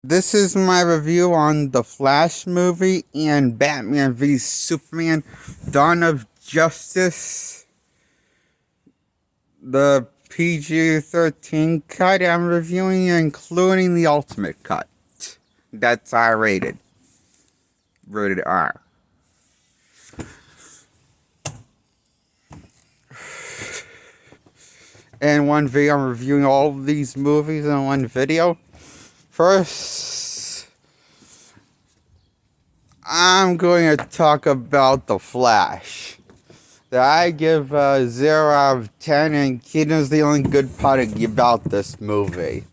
This is my review on the Flash movie and Batman v Superman Dawn of Justice, the PG-13 cut. I'm reviewing including the Ultimate cut. That's R-rated. Rated R. In one video, I'm reviewing all of these movies in one video. First, I'm going to talk about The Flash. That I give 0 out of 10, and Keaton's the only good part about this movie.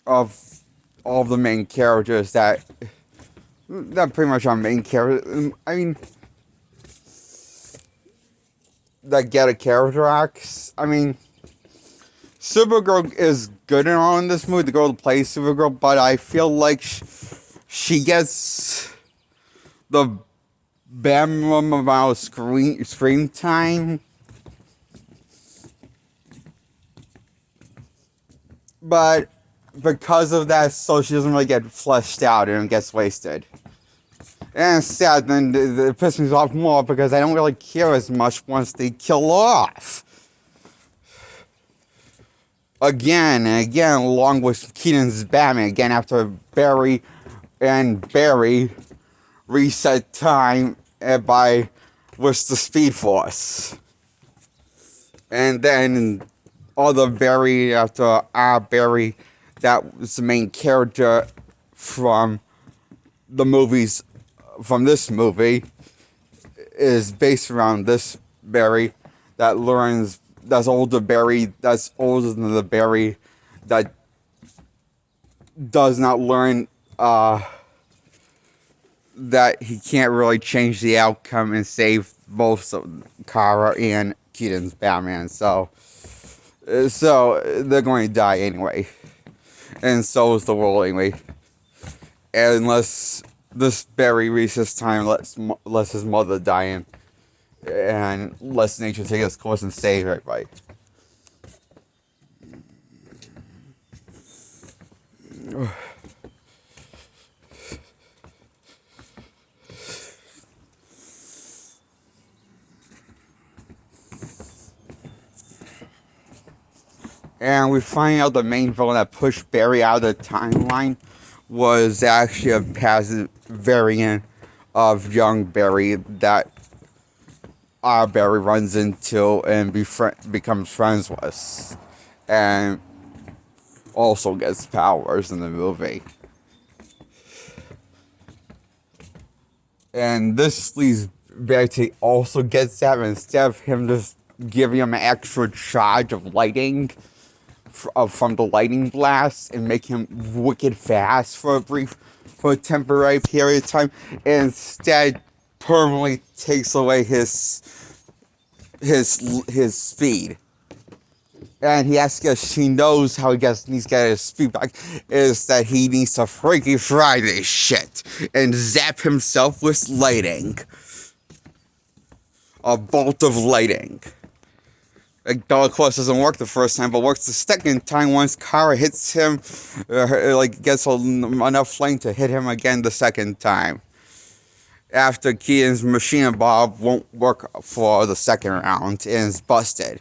Of all the main characters that pretty much are main characters. I mean, that get a character arcs. I mean, Supergirl is good and all in this movie, the girl that plays Supergirl, but I feel like she gets the minimum amount of screen time. But because of that, so she doesn't really get fleshed out and gets wasted. And it's sad, then it pisses me off more because I don't really care as much once they kill off. Again and again, along with Keaton's Batman, again after Barry reset time with the Speed Force. And then other Barry after our Barry, that was the main character from the movies, from this movie, is based around this Barry that learns, that's older Barry, that's older than the Barry that does not learn that he can't really change the outcome and save both Kara and Keaton's Batman. So they're going to die anyway. And so is the world anyway. Unless this Barry reaches time, lets his mother die and lets nature take its course and save everybody. And we find out the main villain that pushed Barry out of the timeline was actually a passive variant of young Barry that our Barry runs into and becomes friends with. And also gets powers in the movie. And this leads Barry also gets that, instead of him just giving him an extra charge of lighting from the lightning blast and make him wicked fast for a temporary period of time, instead permanently takes away his speed. And she knows how needs to get his speed back, is that he needs to Freaky Friday shit and zap himself with lighting. A bolt of lighting. Like, of course, doesn't work the first time, but works the second time once Kara hits him, gets enough flame to hit him again the second time. After Keaton's machine bomb won't work for the second round and is busted.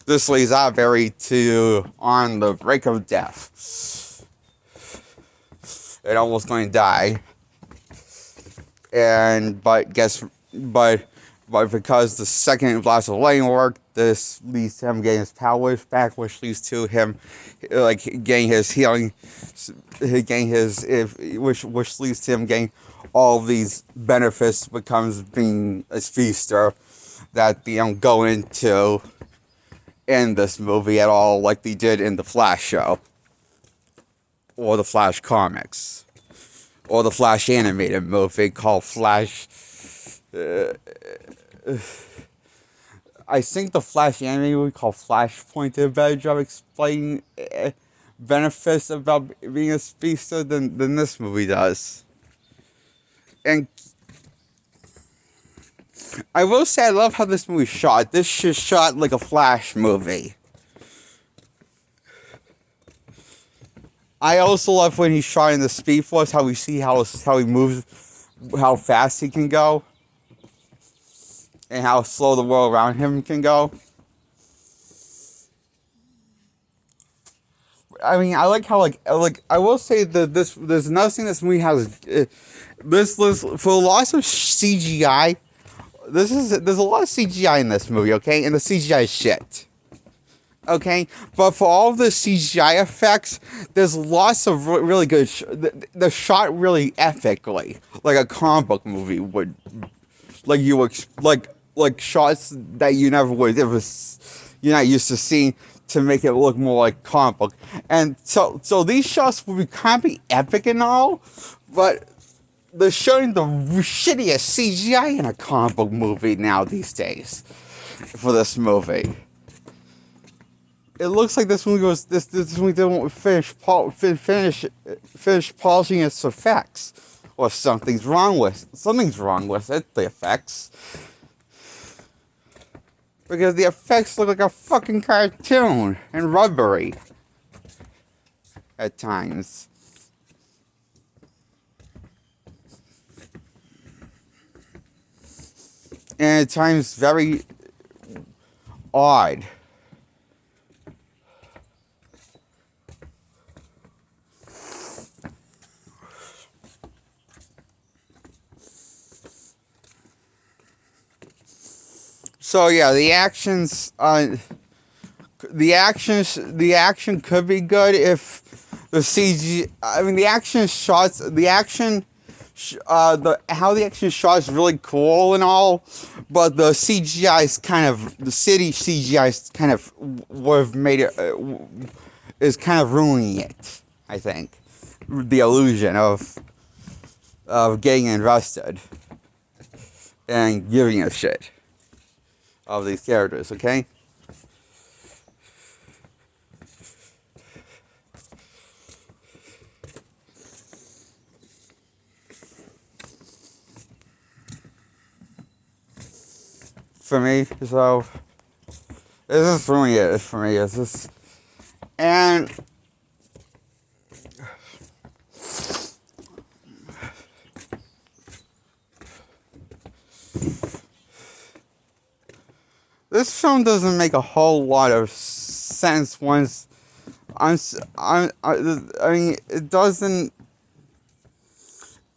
This leaves our Barry on the brink of death. And almost going to die. But because the second blast of lightning worked, this leads to him getting his powers back, which leads to him getting his healing, which leads to him getting all of these benefits, becomes being a speedster that they don't go into in this movie at all, like they did in the Flash show, or the Flash comics, or the Flash animated movie called Flash. I think the Flash anime we call Flashpoint did a better job explaining benefits about being a speedster than this movie does. And I will say I love how this movie's shot. This is shot like a Flash movie. I also love when he's shot in the Speed Force, how we see how he moves, how fast he can go, and how slow the world around him can go. I mean, I like how I will say that there's another thing this movie has. This for lots of CGI. There's a lot of CGI in this movie, okay, and the CGI is shit. Okay, but for all of the CGI effects, there's lots of really good. They're shot really epically, like a comic book movie would, like shots that you never would ever, you're not used to seeing, to make it look more like comic book. And so these shots will be kind of epic and all, but they're showing the shittiest CGI in a comic book movie now these days for this movie. It looks like this movie this movie didn't finish polishing its effects, or something's wrong with it. The effects, because the effects look like a fucking cartoon and rubbery at times. And at times very odd. So yeah, the action could be good if the CG. I mean, the action shots, how the action shot is really cool and all, but the CGI is kind of, the city CGI is kind of would have made it, is kind of ruining it. I think the illusion of getting invested and giving a shit of these characters, okay? For me, so this is really it for me. It's just, and this film doesn't make a whole lot of sense once I mean, it doesn't.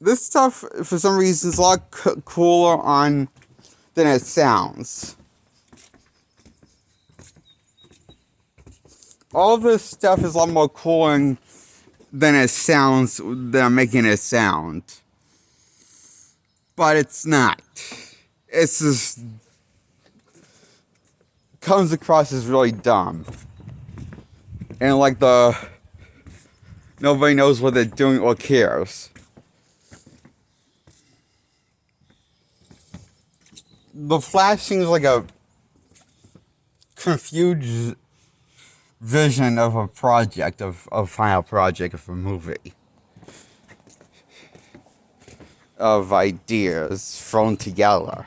This stuff, for some reason, is a lot cooler on than it sounds. All this stuff is a lot more cooler than it sounds, than I'm making it sound. But it's not. It's just comes across as really dumb. And like nobody knows what they're doing or cares. The Flash seems like a confused vision of a project, of final project of a movie. Of ideas thrown together.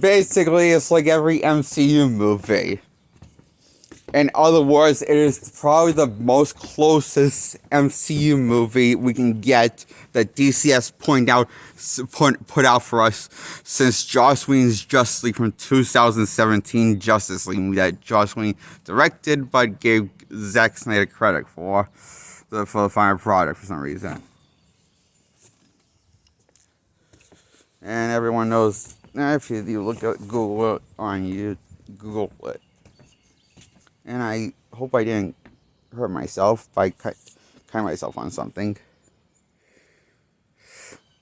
Basically, it's like every MCU movie. In other words, it is probably the most closest MCU movie we can get that DC has put out for us since Joss Whedon's Justice League from 2017 Justice League that Joss Whedon directed but gave Zack Snyder credit for the final product for some reason. And everyone knows, if you look at Google it on you, Google it. And I hope I didn't hurt myself by cutting myself on something.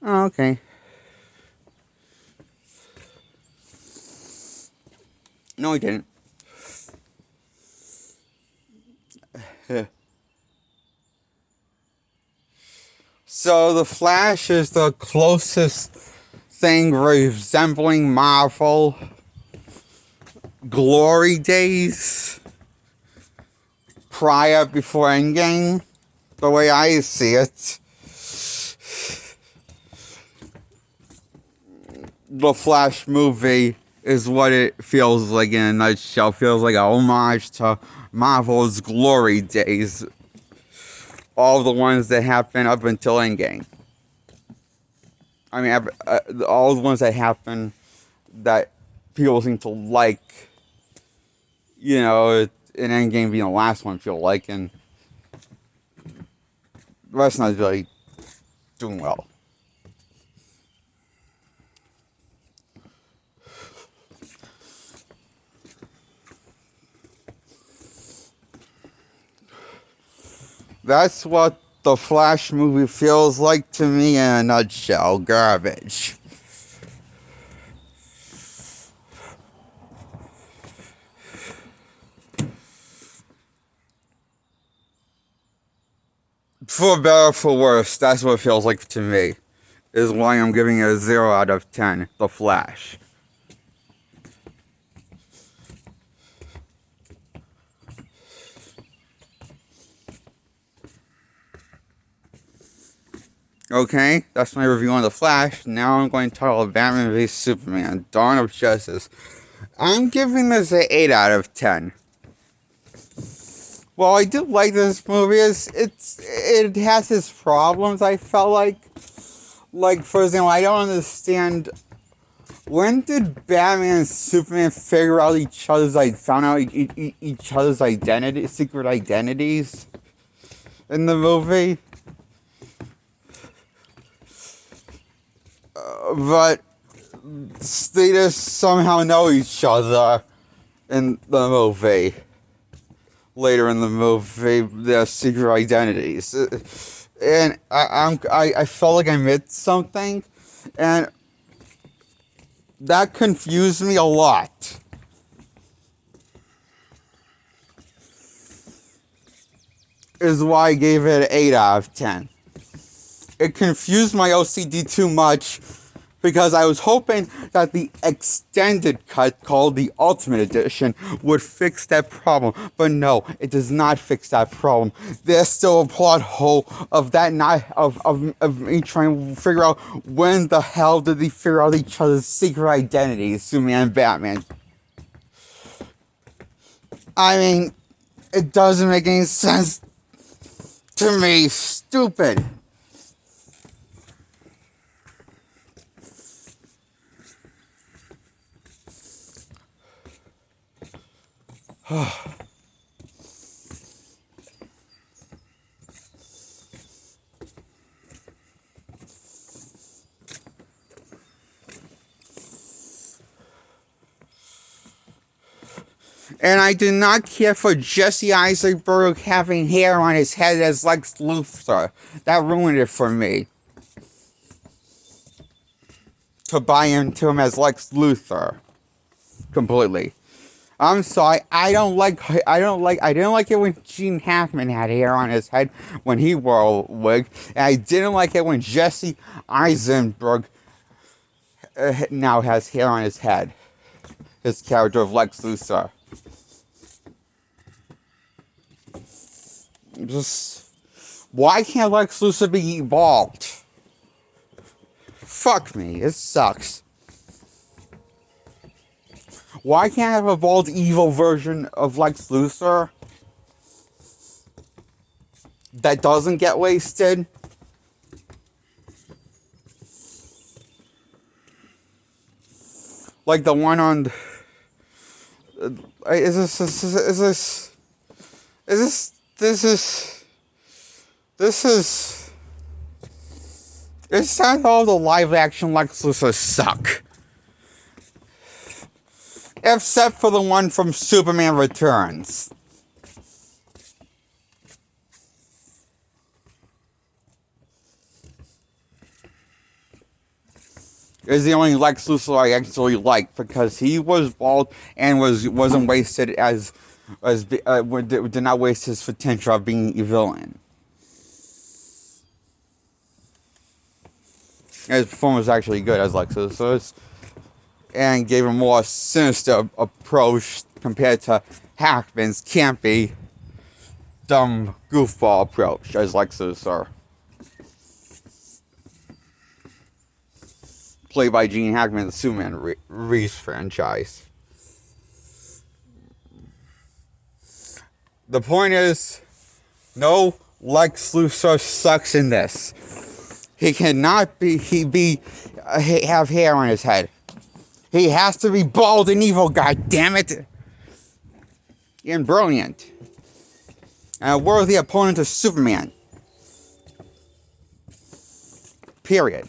Oh, okay. No, I didn't. So, The Flash is the closest thing resembling Marvel glory days before Endgame, the way I see it. the Flash movie is what it feels like in a nutshell. Feels like a homage to Marvel's glory days. All the ones that happened up until Endgame. I mean, all the ones that happened that people seem to like. You know, an Endgame being the last one, feel like, and the rest not really doing well. That's what the Flash movie feels like to me in a nutshell. Garbage. For better or for worse, that's what it feels like to me. Is why I'm giving it a 0 out of 10. The Flash. Okay, that's my review on The Flash. Now I'm going to talk about Batman v Superman, Dawn of Justice. I'm giving this an 8 out of 10. Well, I do like this movie. It has its problems, I felt like. Like, for example, I don't understand. When did Batman and Superman figure out found out each other's secret identities in the movie? But they just somehow know each other in the movie. Later in the movie, their secret identities, and I felt like I missed something, and that confused me a lot. Is why I gave it an 8 out of 10. It confused my OCD too much because I was hoping that the extended cut called the Ultimate Edition would fix that problem. But no, it does not fix that problem. There's still a plot hole of that night of me trying to figure out when the hell did they figure out each other's secret identities, Superman and Batman. I mean, it doesn't make any sense to me. Stupid. And I do not care for Jesse Eisenberg having hair on his head as Lex Luthor. That ruined it for me. To buy into him as Lex Luthor. Completely. I'm sorry, I didn't like it when Gene Hackman had hair on his head when he wore a wig. And I didn't like it when Jesse Eisenberg now has hair on his head. His character of Lex Luthor. Just, why can't Lex Luthor be bald? Fuck me, it sucks. Why can't I have a bald evil version of Lex Luthor that doesn't get wasted? Like the one on... This sounds all the live action Lex Luthor suck. Except for the one from Superman Returns. Is the only Lex Luthor I actually like because he was bald and wasn't wasted did not waste his potential of being a villain. And his performance was actually good as Lex Luthor, and gave a more sinister approach compared to Hackman's campy, dumb goofball approach as Lex Luthor. played by Gene Hackman in the Superman Reese franchise. The point is, no, Lex Luthor sucks in this. He cannot have hair on his head. He has to be bald and evil, god damn it. And brilliant. And a worthy opponent of Superman. Period.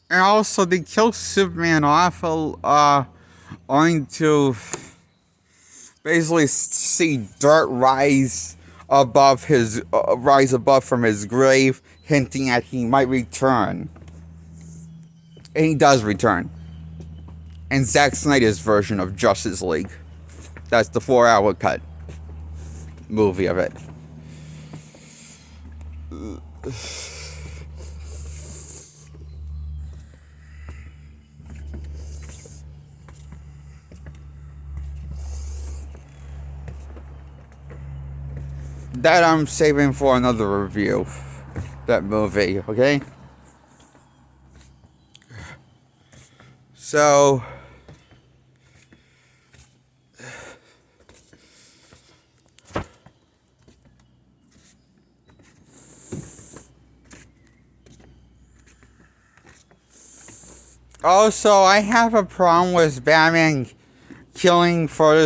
And also, they kill Superman off, only to basically see dirt rise above from his grave, hinting at he might return. And he does return. And Zack Snyder's version of Justice League. That's the 4-hour cut movie of it. That I'm saving for another review. That movie, okay? So, also, I have a problem with Batman killing killing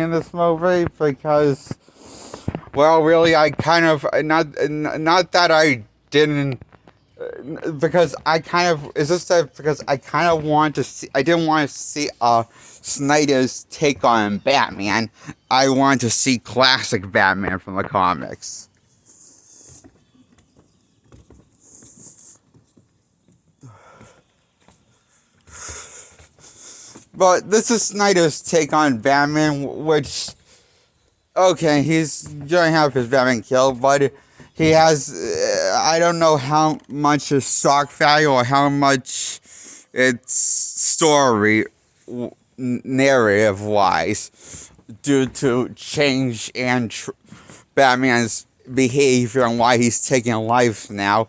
in this movie because, well, really, I kind of not that I didn't, because I kind of because I kind of want to see. I didn't want to see Snyder's take on Batman. I want to see classic Batman from the comics. But this is Snyder's take on Batman, which, okay, he's gonna have his Batman killed, but he has, I don't know how much is shock value or how much it's story, narrative-wise, due to change and Batman's behavior and why he's taking life now.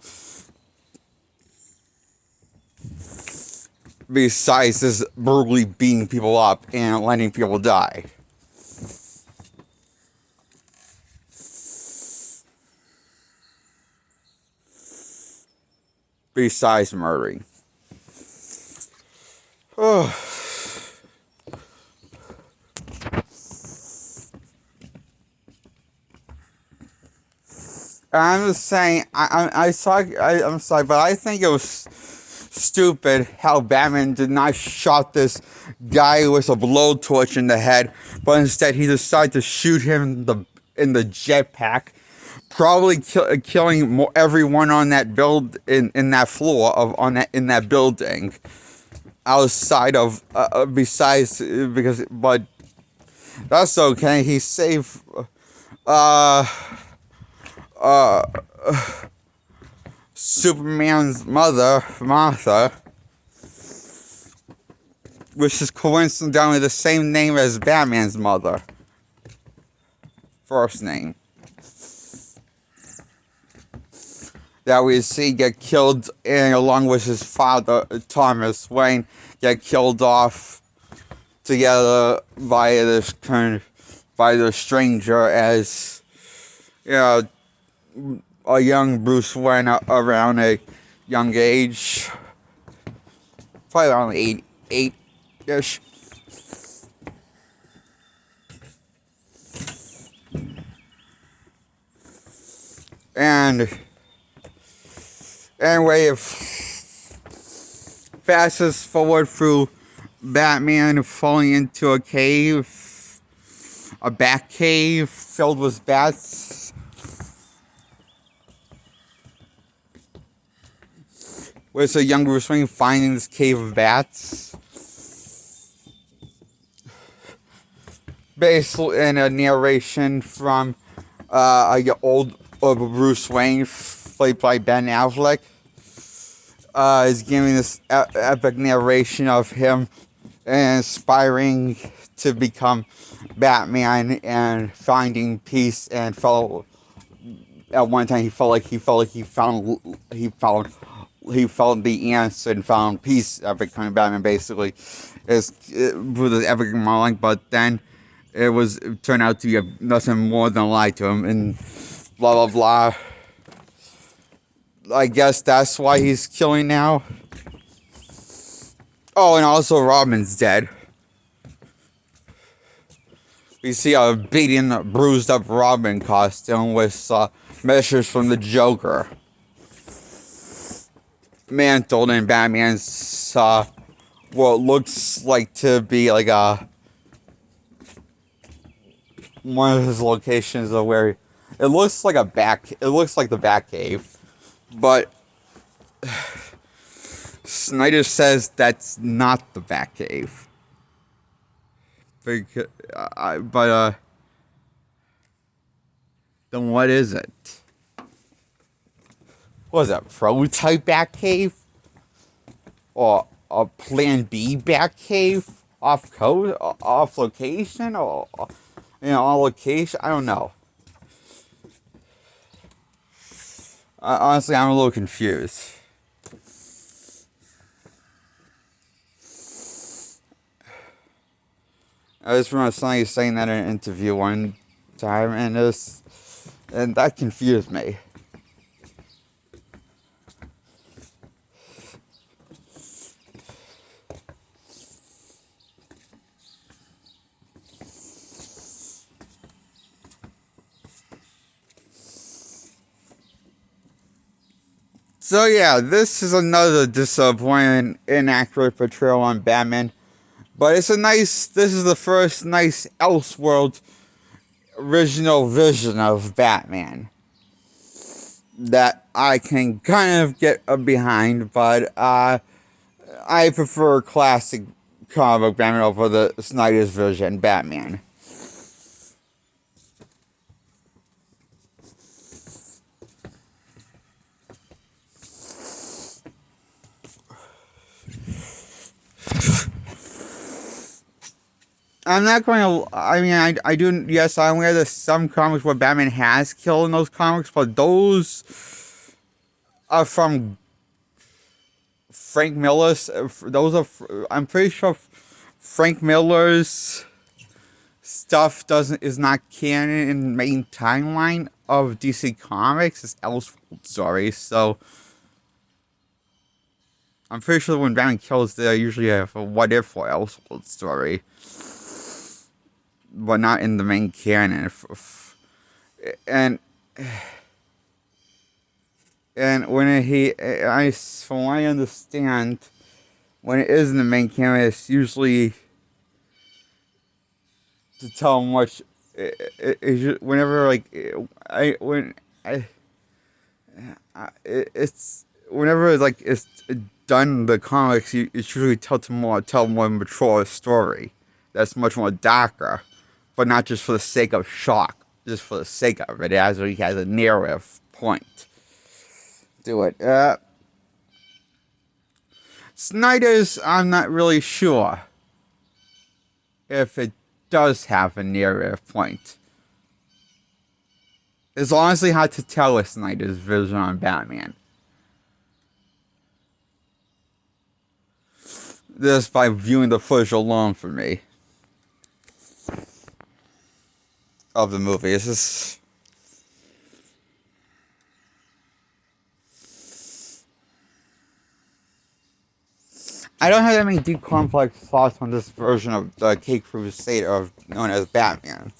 Besides just brutally beating people up and letting people die. Besides murdering. Oh. I'm just saying, I'm sorry, but I think it was stupid how Batman did not shot this guy with a blowtorch in the head, but instead he decided to shoot him in the jetpack, probably killing everyone on that in that floor in that building. Outside of but that's okay. He saved Superman's mother, Martha, which is coincidentally the same name as Batman's mother. First name. That we see get killed, and along with his father, Thomas Wayne, get killed off together by the stranger as, you know, a young Bruce Wayne around a young age, probably around eight-ish. And anyway, if fastest forward through Batman falling into a cave, a bat cave filled with bats. With a young Bruce Wayne finding this cave of bats. Based in a narration from old Bruce Wayne, played by Ben Affleck, is giving this epic narration of him inspiring to become Batman and finding peace, and felt at one time he felt he found the answer and found peace after becoming Batman. Basically, is with this epic monologue, but then it turned out to be nothing more than a lie to him, and blah blah blah. I guess that's why he's killing now. Oh, and also Robin's dead. We see a beaten, bruised up Robin costume with measures from the Joker mantled in Batman's what looks like to be like one of his locations of where it looks like the Batcave, but Snyder says that's not the Batcave. But then what is it? What is that, prototype Batcave? Or a Plan B Batcave? Off location? Or, on location? I don't know. Honestly, I'm a little confused. I just remember somebody saying that in an interview one time, and that confused me. So yeah, this is another disappointing, inaccurate portrayal on Batman. But this is the first nice Elseworld original vision of Batman that I can kind of get behind, but I prefer classic comic book Batman over the Snyder's version Batman. I'm not going to, I do, yes, I'm aware that some comics where Batman has killed in those comics, but those are from Frank Miller's, I'm pretty sure Frank Miller's stuff is not canon in the main timeline of DC Comics. It's Elseworld stories, so I'm pretty sure when Batman kills, they usually have a what if or Elseworld story, but not in the main canon. And when from what I understand, when it is in the main canon, it's usually to tell much. It's whenever it's done the comics, it's usually tell more mature story that's much more darker, but not just for the sake of shock, just for the sake of it. It has a narrative point to it. Snyder's, I'm not really sure if it does have a narrative point. It's honestly hard to tell with Snyder's vision on Batman. Just by viewing the footage alone for me of the movie. It's just, I don't have that many deep complex thoughts on this version of the Caped Crusader known as Batman.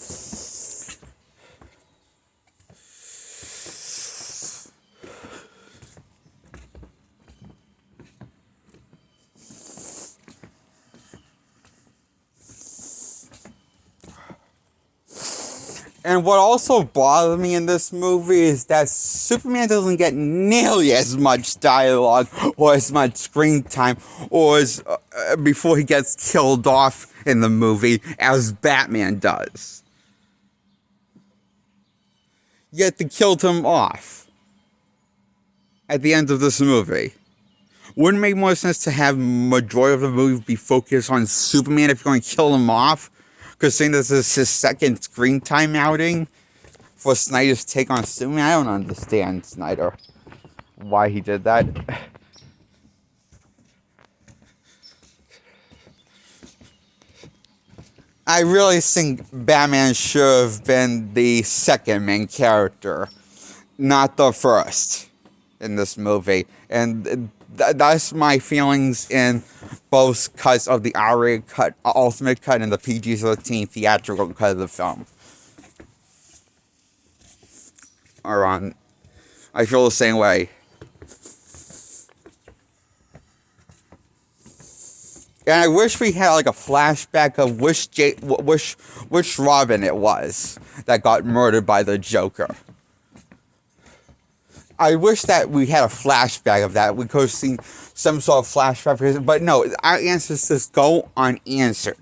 And what also bothered me in this movie is that Superman doesn't get nearly as much dialogue or as much screen time or as before he gets killed off in the movie as Batman does. Yet they killed him off at the end of this movie. Wouldn't it make more sense to have majority of the movie be focused on Superman if you're going to kill him off? Because saying this is his second screen time outing for Snyder's take on Superman, I don't understand Snyder. Why he did that. I really think Batman should have been the second main character, not the first in this movie. And that's my feelings in both cuts of the R-rated cut, Ultimate cut, and the PG-13 theatrical cut of the film. Or I feel the same way. And I wish we had like a flashback of which Robin it was that got murdered by the Joker. I wish that we had a flashback of that. We could have seen some sort of flashback, but no, our answers just go unanswered.